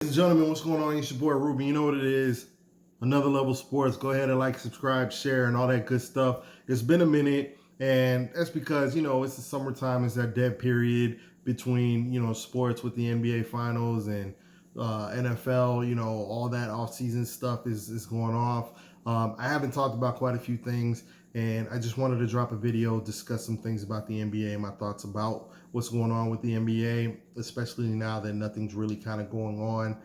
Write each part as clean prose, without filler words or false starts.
Ladies and gentlemen, what's going on? It's your boy Ruben. You know what it is. Another Level Sports. Go ahead and like, subscribe, share, and all that good stuff. It's been a minute, and that's because, it's the summertime. It's that dead period between, sports with the NBA Finals and NFL. All that off-season stuff is going off. I haven't talked about quite a few things, and I just wanted to drop a video, discuss some things about the NBA, my thoughts about what's going on with the NBA, especially now that nothing's really kind of going on.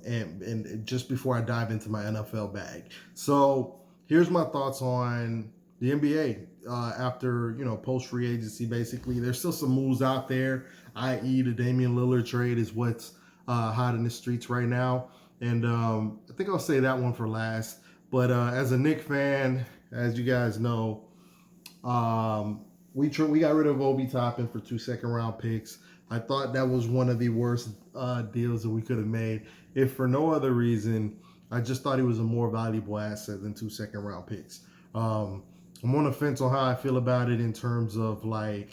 And just before I dive into my NFL bag. So here's my thoughts on the NBA after, post free agency. Basically, there's still some moves out there, i.e. the Damian Lillard trade is what's hot in the streets right now. And I think I'll say that one for last. But as a Knicks fan, as you guys know, we got rid of Obi Toppin for 2 second-round picks. I thought that was one of the worst deals that we could have made. If for no other reason, I just thought he was a more valuable asset than 2 second-round picks. I'm on the fence on how I feel about it in terms of, I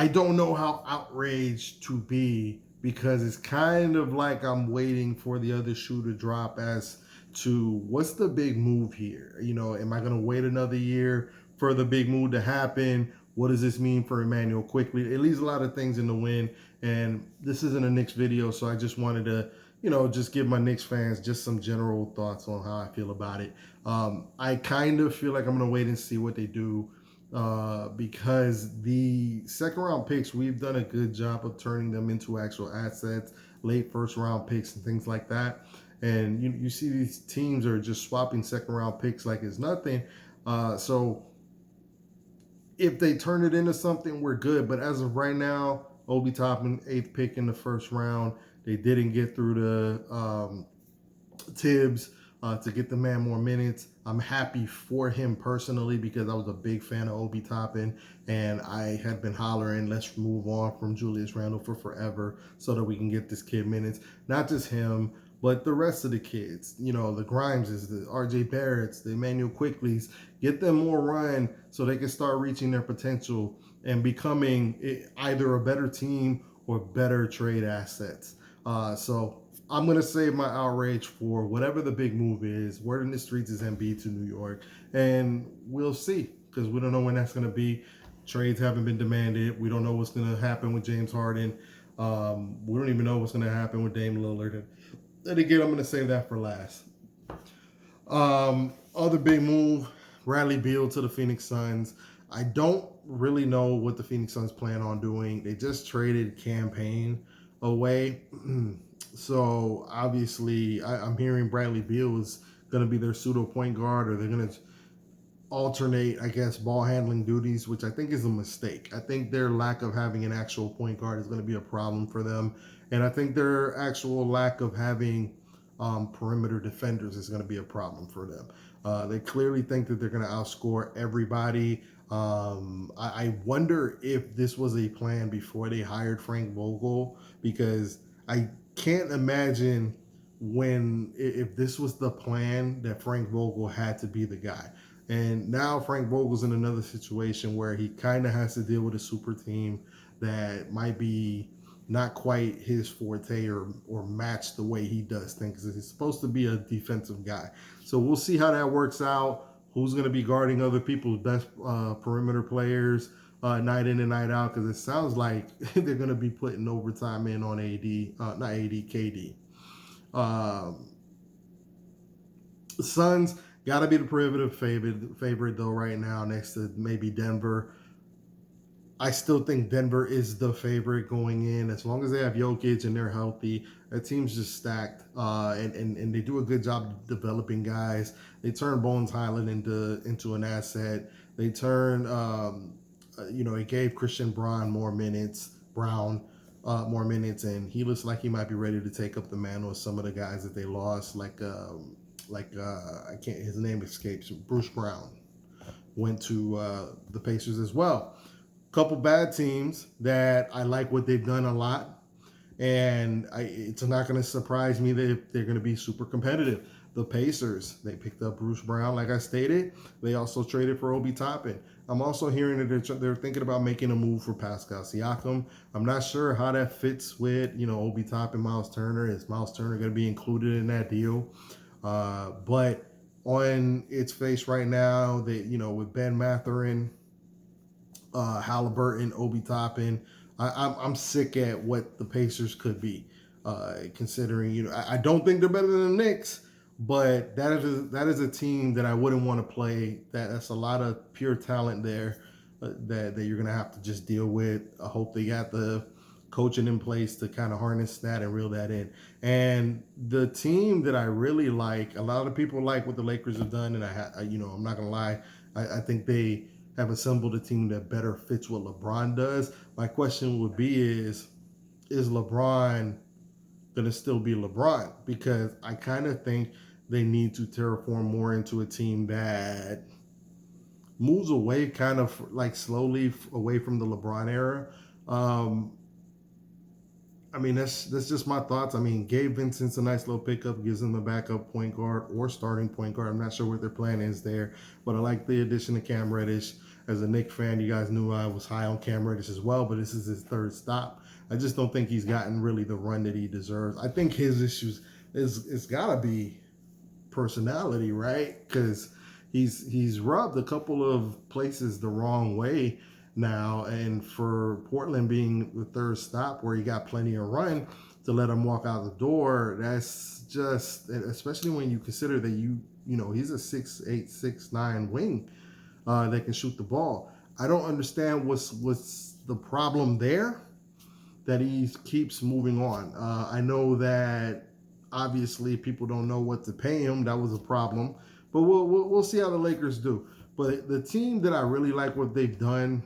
don't know how outraged to be, because it's kind of like I'm waiting for the other shoe to drop as to what's the big move here. Am I going to wait another year for the big move to happen? What does this mean for Emmanuel quickly? It leaves a lot of things in the wind, and this isn't a Knicks video, so I just wanted to, just give my Knicks fans just some general thoughts on how I feel about it. I kind of feel like I'm going to wait and see what they do, because the second round picks, we've done a good job of turning them into actual assets, late first round picks and things like that. And you see these teams are just swapping second round picks like it's nothing. So if they turn it into something, we're good. But as of right now, Obi Toppin, 8th pick in the first round. They didn't get through to Tibbs to get the man more minutes. I'm happy for him personally, because I was a big fan of Obi Toppin, and I had been hollering, let's move on from Julius Randle for forever so that we can get this kid minutes. Not just him, but the rest of the kids, the Grimeses, the RJ Barretts, the Emmanuel Quickleys, get them more run so they can start reaching their potential and becoming either a better team or better trade assets. So I'm going to save my outrage for whatever the big move is. Word in the streets is Embiid to New York, and we'll see, because we don't know when that's going to be. Trades haven't been demanded. We don't know what's going to happen with James Harden. We don't even know what's going to happen with Dame Lillard. And again, I'm going to save that for last. Other big move, Bradley Beal to the Phoenix Suns. I don't really know what the Phoenix Suns plan on doing. They just traded campaign away. So obviously, I'm hearing Bradley Beal is going to be their pseudo point guard, or they're going to alternate, I guess, ball handling duties, which I think is a mistake. I think their lack of having an actual point guard is going to be a problem for them. And I think their actual lack of having perimeter defenders is going to be a problem for them. They clearly think that they're going to outscore everybody. I wonder if this was a plan before they hired Frank Vogel, because I can't imagine if this was the plan that Frank Vogel had to be the guy. And now Frank Vogel's in another situation where he kind of has to deal with a super team that might be not quite his forte or match the way he does things. He's supposed to be a defensive guy. So we'll see how that works out. Who's going to be guarding other people's best perimeter players night in and night out, because it sounds like they're going to be putting overtime in on KD. Suns got to be the prohibitive favorite though right now, next to maybe Denver. I still think Denver is the favorite going in, as long as they have Jokic and they're healthy. That team's just stacked, and they do a good job developing guys. They turn Bones Highland into an asset. They turn, it gave Christian Braun more minutes, and he looks like he might be ready to take up the mantle of some of the guys that they lost, I can't, his name escapes. Bruce Brown went to the Pacers as well. Couple bad teams that I like what they've done a lot, and it's not going to surprise me that they're going to be super competitive. The Pacers, they picked up Bruce Brown, like I stated. They also traded for Obi Toppin. I'm also hearing that they're thinking about making a move for Pascal Siakam. I'm not sure how that fits with, Obi Toppin, Miles Turner. Is Miles Turner going to be included in that deal? But on its face right now, that with Ben Mathurin, Halliburton, Obi Toppin, I'm sick at what the Pacers could be. Considering I don't think they're better than the Knicks, but that is a team that I wouldn't want to play. That's a lot of pure talent there that you're gonna have to just deal with. I hope they got the coaching in place to kind of harness that and reel that in. And the team that I really like, a lot of people like what the Lakers have done, and I'm not gonna lie, I think they have assembled a team that better fits what LeBron does. My question would be is LeBron going to still be LeBron? Because I kind of think they need to terraform more into a team that moves away kind of like slowly away from the LeBron era. That's just my thoughts. Gabe Vincent's a nice little pickup, gives them a backup point guard or starting point guard. I'm not sure what their plan is there, but I like the addition of Cam Reddish. As a Knicks fan, you guys knew I was high on Cam Reddish as well, but this is his third stop. I just don't think he's gotten really the run that he deserves. I think his issues it's gotta be personality, right? Because he's rubbed a couple of places the wrong way now, and for Portland being the third stop where he got plenty of run to let him walk out the door, that's just, especially when you consider that he's a 6'8", 6'9" wing that can shoot the ball. I don't understand what's the problem there that he keeps moving on. I know that obviously people don't know what to pay him. That was a problem, but we'll see how the Lakers do. But the team that I really like what they've done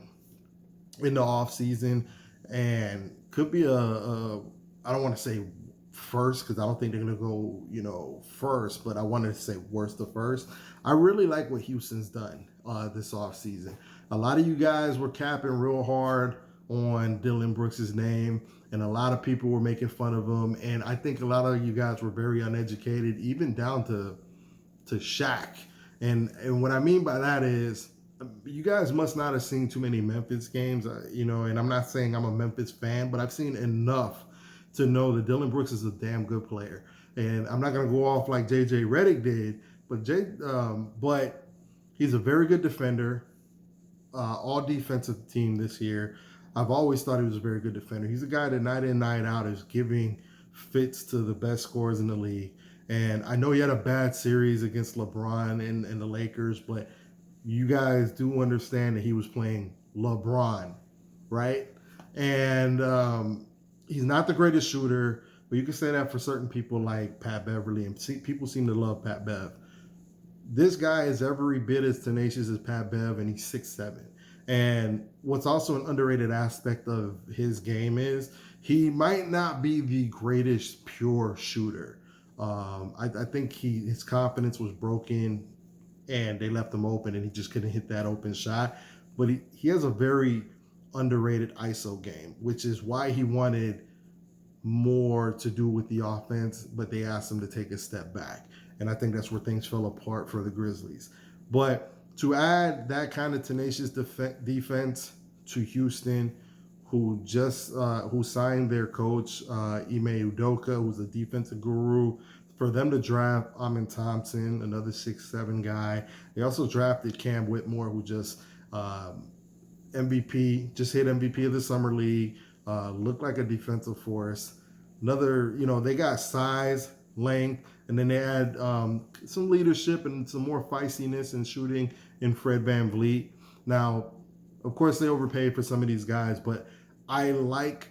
in the offseason and could be I don't want to say first because I don't think they're going to go, first, but I wanted to say worst to first. I really like what Houston's done this offseason. A lot of you guys were capping real hard on Dillon Brooks' name, and a lot of people were making fun of him, and I think a lot of you guys were very uneducated, even down to Shaq. And what I mean by that is you guys must not have seen too many Memphis games, and I'm not saying I'm a Memphis fan, but I've seen enough to know that Dillon Brooks is a damn good player. And I'm not going to go off like J.J. Redick did, but he's a very good defender, all defensive team this year. I've always thought he was a very good defender. He's a guy that night in, night out is giving fits to the best scorers in the league. And I know he had a bad series against LeBron and the Lakers, but you guys do understand that he was playing LeBron, right? And he's not the greatest shooter, but you can say that for certain people like Pat Beverly, and people seem to love Pat Bev. This guy is every bit as tenacious as Pat Bev, and he's 6'7". And what's also an underrated aspect of his game is he might not be the greatest pure shooter. I think his confidence was broken and they left him open and he just couldn't hit that open shot. But he has a very underrated ISO game, which is why he wanted more to do with the offense, but they asked him to take a step back. And I think that's where things fell apart for the Grizzlies. But to add that kind of tenacious defense to Houston, who signed their coach, Ime Udoka, who's a defensive guru, for them to draft Amin Thompson, another 6'7" guy. They also drafted Cam Whitmore, who just MVP, just hit MVP of the Summer League, looked like a defensive force. Another, they got size, length, and then they had some leadership and some more feistiness and shooting in Fred VanVleet. Now, of course, they overpaid for some of these guys, but I like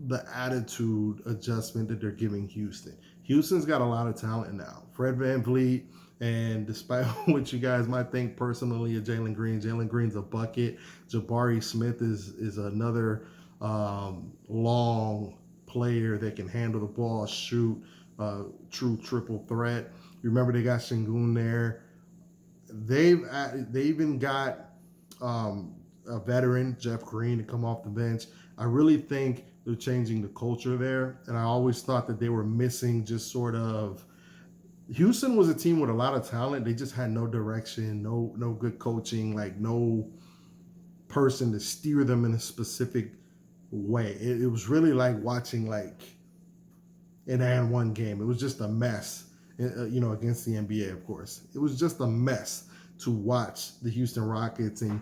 the attitude adjustment that they're giving Houston. Houston's got a lot of talent now. Fred VanVleet, and despite what you guys might think personally of Jalen Green's a bucket. Jabari Smith is another long player that can handle the ball, shoot, true triple threat. Remember, they got Şengün there. They even got a veteran, Jeff Green, to come off the bench. I really think they're changing the culture there, and I always thought that they were missing just sort of Houston was a team with a lot of talent. They just had no direction, no good coaching, like no person to steer them in a specific way. It was really like watching like an and one game. It was just a mess, against the NBA, of course. It was just a mess to watch the Houston Rockets. And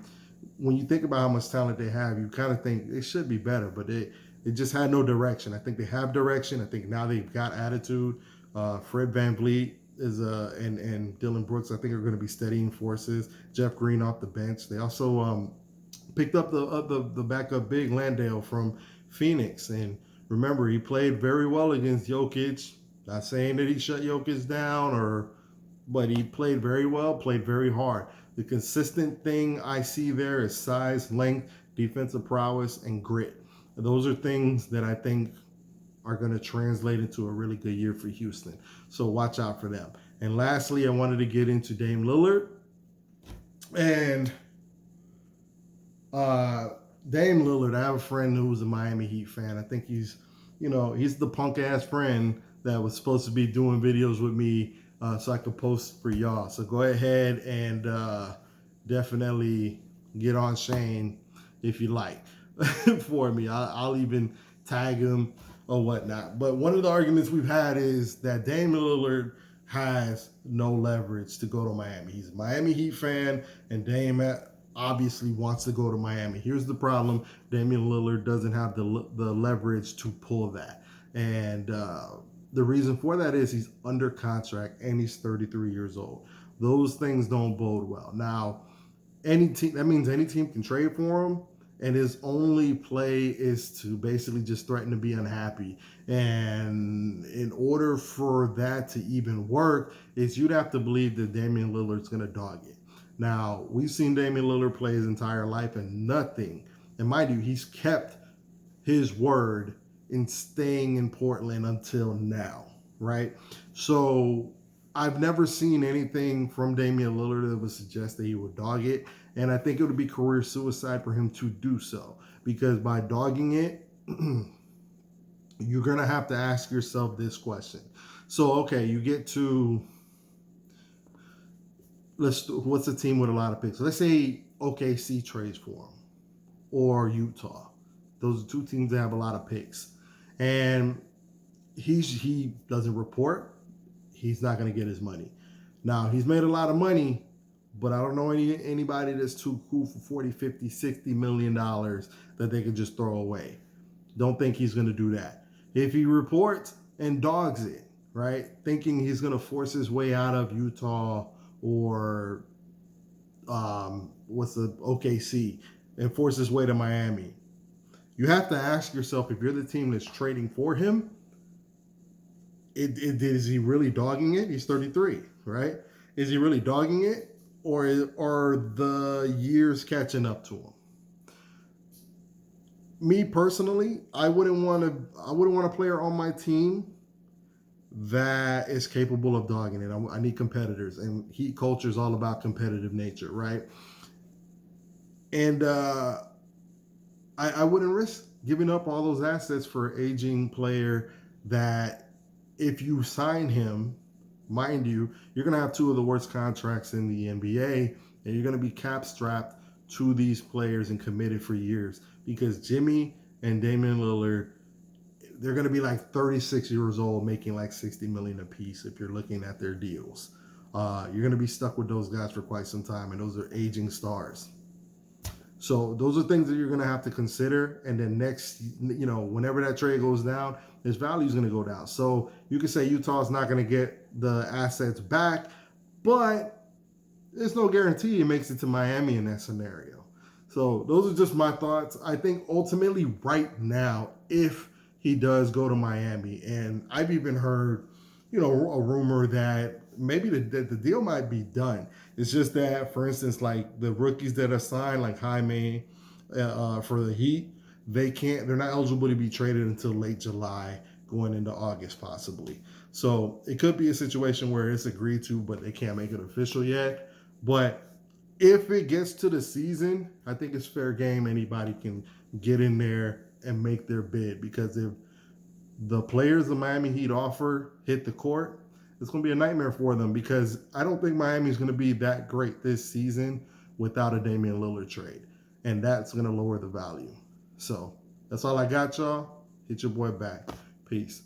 when you think about how much talent they have, you kind of think it should be better, but it just had no direction. I think they have direction. I think now they've got attitude. Fred VanVleet is and Dylan Brooks, I think, are going to be steadying forces. Jeff Green off the bench. They also picked up the backup big Landale from Phoenix, and remember, he played very well against Jokic. Not saying that he shut Jokic down, but he played very well, played very hard. The consistent thing I see there is size, length, defensive prowess, and grit. Those are things that I think are going to translate into a really good year for Houston. So watch out for them. And lastly, I wanted to get into Dame Lillard. And Dame Lillard, I have a friend who's a Miami Heat fan. I think he's the punk ass friend that was supposed to be doing videos with me so I could post for y'all. So go ahead and definitely get on Shane if you like for me. I'll even tag him or whatnot. But one of the arguments we've had is that Dame Lillard has no leverage to go to Miami. He's a Miami Heat fan, and Dame obviously wants to go to Miami. Here's the problem. Damian Lillard doesn't have the leverage to pull that. And the reason for that is he's under contract and he's 33 years old. Those things don't bode well. Now, that means any team can trade for him, and his only play is to basically just threaten to be unhappy. And in order for that to even work, you'd have to believe that Damian Lillard's going to dog it. Now, we've seen Damian Lillard play his entire life and nothing. And mind you, he's kept his word in staying in Portland until now, right? So I've never seen anything from Damian Lillard that would suggest that he would dog it. And I think it would be career suicide for him to do so. Because by dogging it, you're going to have to ask yourself this question. So, okay, you get to... what's a team with a lot of picks? Let's say OKC trades for him, or Utah. Those are two teams that have a lot of picks, and he doesn't report. He's not going to get his money. Now, he's made a lot of money, but I don't know anybody that's too cool for 40, 50, 60 million dollars that they could just throw away. Don't think he's going to do that. If he reports and dogs it, right, thinking he's going to force his way out of Utah or OKC and force his way to Miami, you have to ask yourself, if you're the team that's trading for him, is he really dogging it? He's 33, right? Is he really dogging it, or are the years catching up to him? Me personally, I wouldn't want a player on my team that is capable of dogging it. I need competitors, and Heat culture is all about competitive nature, right? And I wouldn't risk giving up all those assets for an aging player that, if you sign him, mind you, you're going to have two of the worst contracts in the NBA, and you're going to be cap strapped to these players and committed for years, because Jimmy and Damian Lillard, they're going to be like 36 years old, making like $60 million a piece if you're looking at their deals. You're going to be stuck with those guys for quite some time, and those are aging stars. So those are things that you're going to have to consider. And then next, whenever that trade goes down, his value is going to go down. So you could say Utah's not going to get the assets back, but there's no guarantee he makes it to Miami in that scenario. So those are just my thoughts. I think ultimately right now, if he does go to Miami, and I've even heard, a rumor that maybe the deal might be done. It's just that, for instance, like the rookies that are signed, like Jaime for the Heat, they're not eligible to be traded until late July, going into August possibly. So it could be a situation where it's agreed to, but they can't make it official yet. But if it gets to the season, I think it's fair game. Anybody can get in there and make their bid, because if the players the Miami Heat offer hit the court, it's going to be a nightmare for them because I don't think Miami is going to be that great this season without a Damian Lillard trade. And that's going to lower the value. So that's all I got, y'all. Hit your boy back. Peace.